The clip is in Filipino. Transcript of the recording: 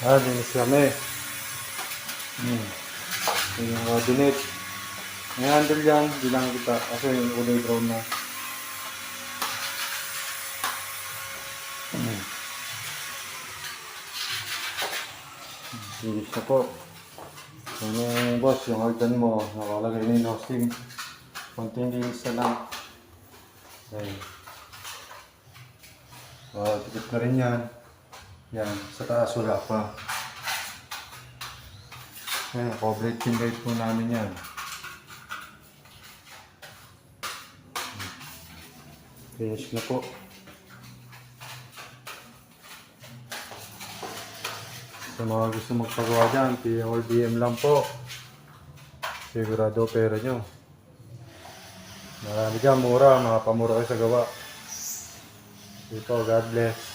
Linis kami. Yung cabinet. May handle yan, di lang kita kasi yung kulay brown na. Linis na po. Yung boss, yung hagdan mo, nakalagay na yung hosting. Konting linis na lang. Ayun. Tikip na rin yan. Yan, sa taas wala pa. Ayan, coverage yung guide po namin yan. Finish na po. Sa mga gusto magpagawa dyan, PM lang po. Sigurado pera nyo. Marami dyan, mura, makapamura kayo sa gawa. Ito, God bless.